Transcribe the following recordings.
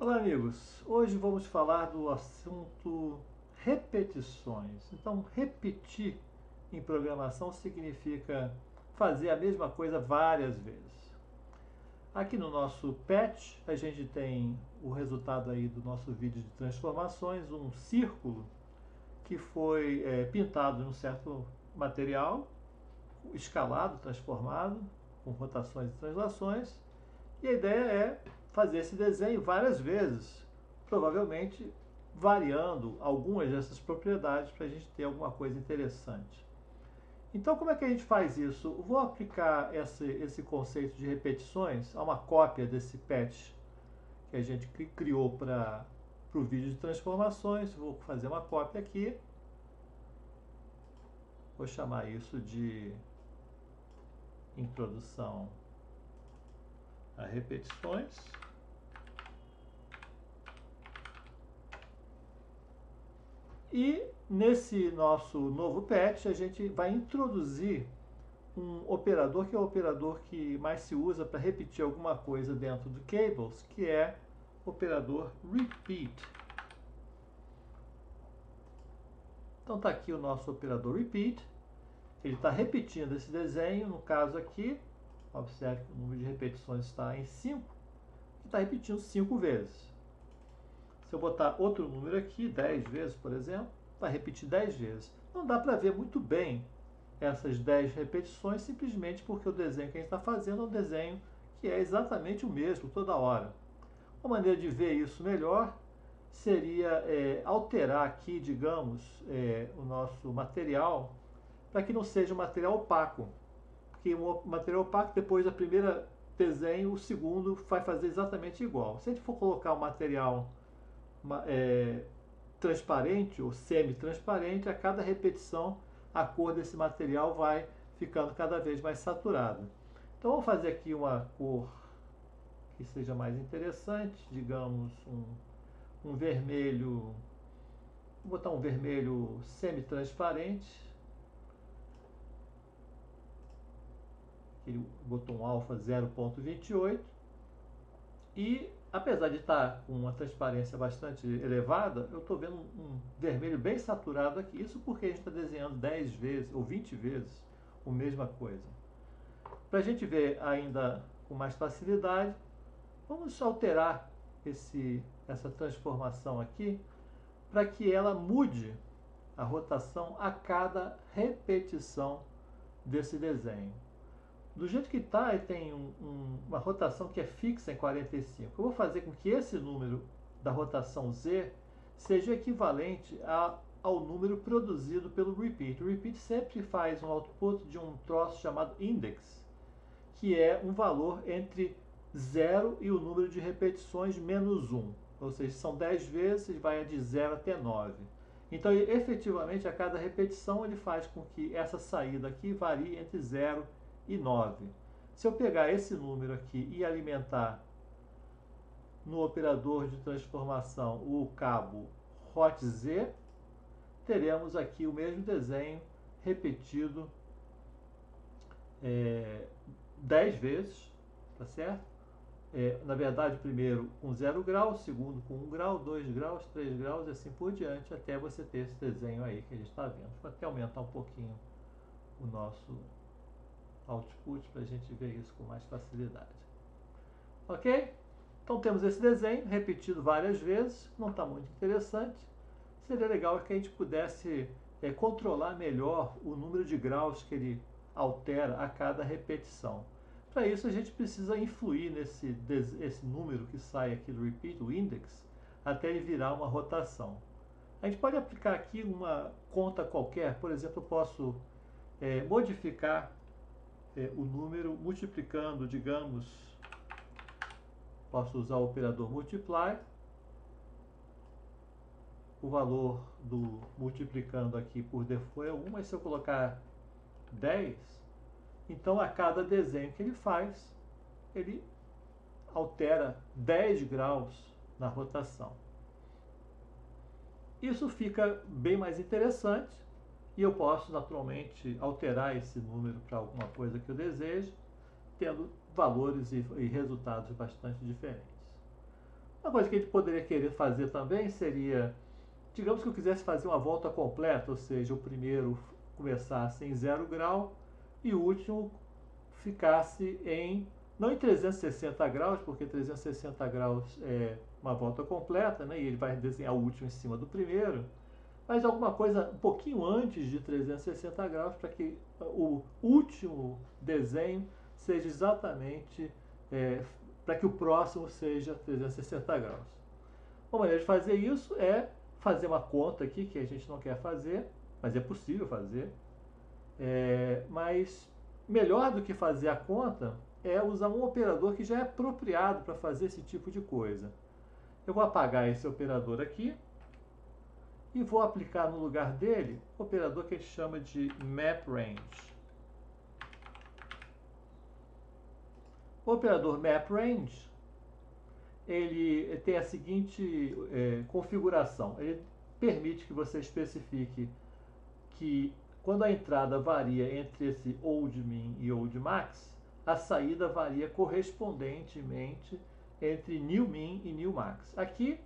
Olá, amigos. Hoje vamos falar do assunto repetições. Então, repetir em programação significa fazer a mesma coisa várias vezes. Aqui no nosso patch, a gente tem o resultado aí do nosso vídeo de transformações, um círculo que foi pintado em um certo material, escalado, transformado, com rotações e translações. E a ideia é fazer esse desenho várias vezes, provavelmente variando algumas dessas propriedades para a gente ter alguma coisa interessante. Então, como é que a gente faz isso? Eu vou aplicar esse conceito de repetições a uma cópia desse patch que a gente criou para o vídeo de transformações. Vou fazer uma cópia aqui. Vou chamar isso de introdução a repetições. E nesse nosso novo patch a gente vai introduzir um operador que é o operador que mais se usa para repetir alguma coisa dentro do Cables, que é o operador repeat. Então está aqui o nosso operador repeat. Ele está repetindo esse desenho, no caso aqui, observe que o número de repetições está em 5, e está repetindo 5 vezes. Se eu botar outro número aqui, 10 vezes, por exemplo, vai repetir 10 vezes. Não dá para ver muito bem essas 10 repetições, simplesmente porque o desenho que a gente está fazendo é um desenho que é exatamente o mesmo toda hora. Uma maneira de ver isso melhor seria alterar aqui, digamos, o nosso material para que não seja um material opaco. Porque o material opaco, depois da primeira desenho, o segundo vai fazer exatamente igual. Se a gente for colocar o material transparente ou semi-transparente, a cada repetição a cor desse material vai ficando cada vez mais saturada. Então vamos fazer aqui uma cor que seja mais interessante, digamos um vermelho, vou botar um vermelho semi-transparente, ele botou um alfa 0.28 e apesar de estar com uma transparência bastante elevada, eu estou vendo um vermelho bem saturado aqui. Isso porque a gente está desenhando 10 vezes ou 20 vezes a mesma coisa. Para a gente ver ainda com mais facilidade, vamos alterar essa transformação aqui para que ela mude a rotação a cada repetição desse desenho. Do jeito que está, ele tem uma rotação que é fixa em 45. Eu vou fazer com que esse número da rotação Z seja equivalente ao número produzido pelo repeat. O repeat sempre faz um output de um troço chamado index, que é um valor entre 0 e o número de repetições menos 1. Ou seja, são 10 vezes, vai de 0 até 9. Então, efetivamente, a cada repetição ele faz com que essa saída aqui varie entre 0 e 9. Se eu pegar esse número aqui e alimentar no operador de transformação o cabo hotz, teremos aqui o mesmo desenho repetido 10 vezes, tá certo? Na verdade, primeiro com 0 grau, segundo com 1 grau, 2 graus, 3 graus e assim por diante, até você ter esse desenho aí que a gente está vendo. Vou até aumentar um pouquinho o nosso output para a gente ver isso com mais facilidade. Ok? Então temos esse desenho repetido várias vezes, não está muito interessante. Seria legal que a gente pudesse controlar melhor o número de graus que ele altera a cada repetição. Para isso a gente precisa influir esse número que sai aqui do repeat, o index, até ele virar uma rotação. A gente pode aplicar aqui uma conta qualquer, por exemplo, eu posso modificar o número multiplicando, digamos, posso usar o operador multiply, o valor do multiplicando aqui por default é 1, mas se eu colocar 10, então a cada desenho que ele faz, ele altera 10 graus na rotação. Isso fica bem mais interessante e eu posso naturalmente alterar esse número para alguma coisa que eu desejo, tendo valores e resultados bastante diferentes. Uma coisa que a gente poderia querer fazer também seria, digamos que eu quisesse fazer uma volta completa, ou seja, o primeiro começasse em 0 grau e o último ficasse em, não em 360 graus, porque 360 graus é uma volta completa, né? E ele vai desenhar o último em cima do primeiro, mas alguma coisa um pouquinho antes de 360 graus para que o último desenho seja exatamente, para que o próximo seja 360 graus. Uma maneira de fazer isso é fazer uma conta aqui, que a gente não quer fazer, mas é possível fazer. Mas melhor do que fazer a conta é usar um operador que já é apropriado para fazer esse tipo de coisa. Eu vou apagar esse operador aqui e vou aplicar no lugar dele o operador que a gente chama de MapRange. O operador MapRange ele tem a seguinte configuração. Ele permite que você especifique que quando a entrada varia entre esse old min e old max, a saída varia correspondentemente entre new min e new max. Aqui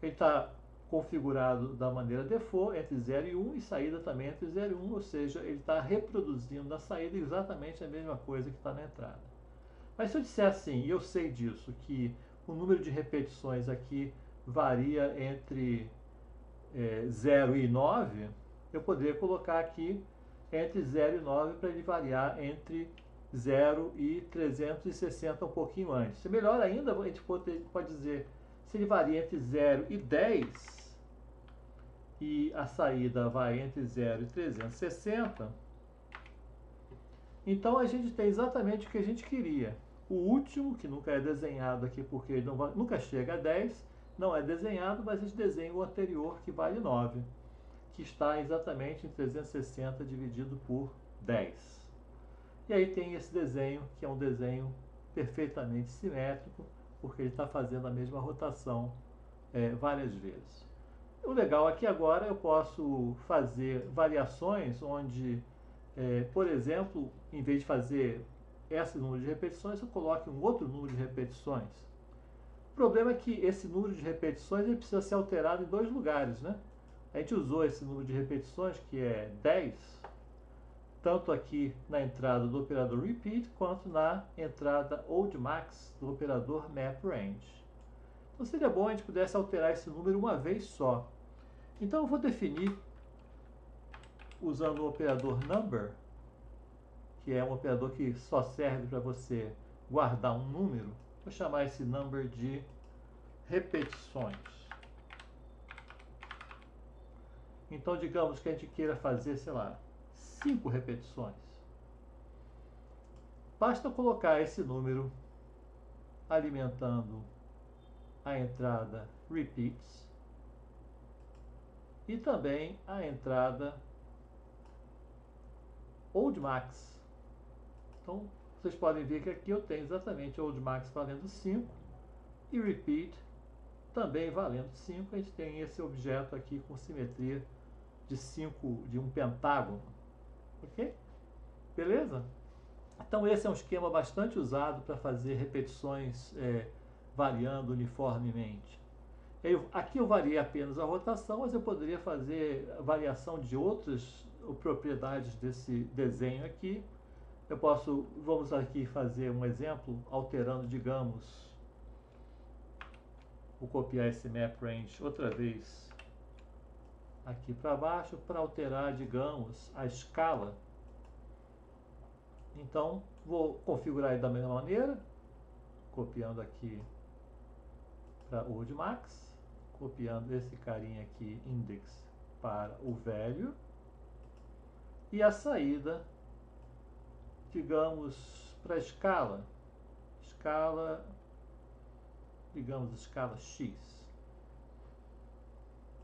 ele está configurado da maneira default entre 0 e 1 e saída também entre 0 e 1, ou seja, ele está reproduzindo na saída exatamente a mesma coisa que está na entrada. Mas se eu disser assim, e eu sei disso, que o número de repetições aqui varia entre 0 e 9, eu poderia colocar aqui entre 0 e 9 para ele variar entre 0 e 360 um pouquinho antes. Melhor ainda, a gente pode dizer, se ele varia entre 0 e 10 e a saída vai entre 0 e 360, então a gente tem exatamente o que a gente queria. O último, que nunca é desenhado aqui porque ele nunca chega a 10, não é desenhado, mas a gente desenha o anterior que vale 9, que está exatamente em 360 dividido por 10. E aí tem esse desenho, que é um desenho perfeitamente simétrico, porque ele está fazendo a mesma rotação várias vezes. O legal aqui agora eu posso fazer variações onde, por exemplo, em vez de fazer esse número de repetições, eu coloque um outro número de repetições. O problema é que esse número de repetições ele precisa ser alterado em dois lugares, né? A gente usou esse número de repetições, que é 10, tanto aqui na entrada do operador repeat, quanto na entrada old max do operador MapRange. Então seria bom a gente pudesse alterar esse número uma vez só. Então eu vou definir, usando o operador number, que é um operador que só serve para você guardar um número, vou chamar esse number de repetições. Então, digamos que a gente queira fazer, sei lá, 5 repetições. Basta colocar esse número alimentando a entrada repeats e também a entrada old max. Então, vocês podem ver que aqui eu tenho exatamente old max valendo 5 e repeat também valendo 5. A gente tem esse objeto aqui com simetria de 5, de um pentágono. Ok? Beleza? Então esse é um esquema bastante usado para fazer repetições variando uniformemente. Aqui eu variei apenas a rotação, mas eu poderia fazer variação de outras propriedades desse desenho aqui. Vamos aqui fazer um exemplo, alterando, digamos, vou copiar esse MapRange outra vez aqui para baixo para alterar, digamos, a escala. Então, vou configurar ele da mesma maneira, copiando aqui para o old max, copiando esse carinha aqui, index, para o velho, e a saída, digamos, para a escala, digamos, escala X.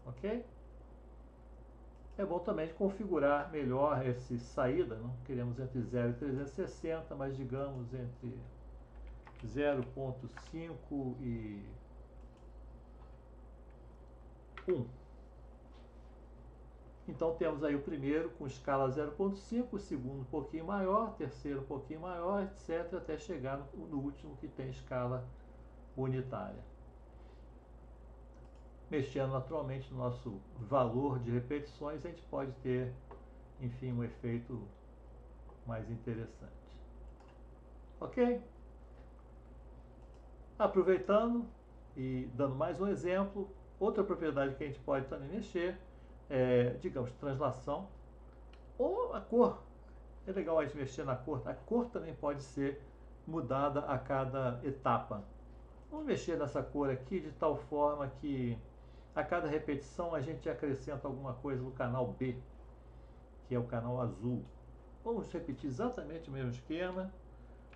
Ok? É bom também configurar melhor esse saída, não queremos entre 0 e 360, mas digamos entre 0.5 e 1. Então temos aí o primeiro com escala 0.5, o segundo um pouquinho maior, o terceiro um pouquinho maior, etc., até chegar no último que tem escala unitária. mexendo naturalmente no nosso valor de repetições, a gente pode ter, enfim, um efeito mais interessante. Ok? Aproveitando e dando mais um exemplo, outra propriedade que a gente pode também mexer é, digamos, translação ou a cor. É legal a gente mexer na cor. A cor também pode ser mudada a cada etapa. Vamos mexer nessa cor aqui de tal forma que a cada repetição a gente acrescenta alguma coisa no canal B, que é o canal azul. Vamos repetir exatamente o mesmo esquema,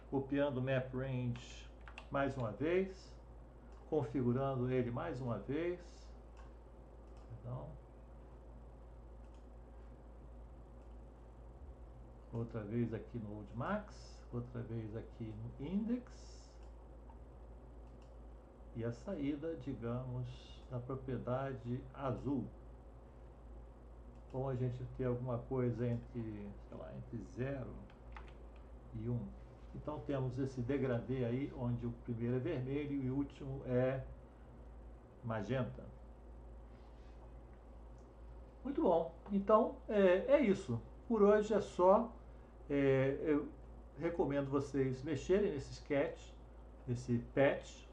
copiando o map range mais uma vez, configurando ele mais uma vez. Perdão. Outra vez aqui no Old Max, outra vez aqui no Index. E a saída, digamos, da propriedade azul. Ou a gente ter alguma coisa entre, sei lá, entre 0 e 1. Então temos esse degradê aí, onde o primeiro é vermelho e o último é magenta. Muito bom. Então é isso. Por hoje é só. Eu recomendo vocês mexerem nesse sketch, nesse patch,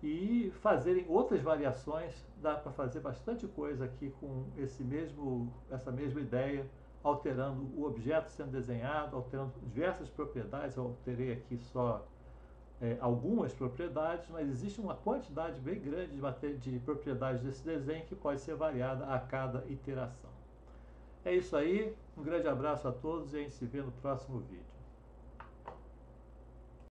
e fazerem outras variações. Dá para fazer bastante coisa aqui com essa mesma ideia, alterando o objeto sendo desenhado, alterando diversas propriedades. Eu alterei aqui só algumas propriedades, mas existe uma quantidade bem grande de propriedades desse desenho que pode ser variada a cada iteração. É isso aí, um grande abraço a todos e a gente se vê no próximo vídeo.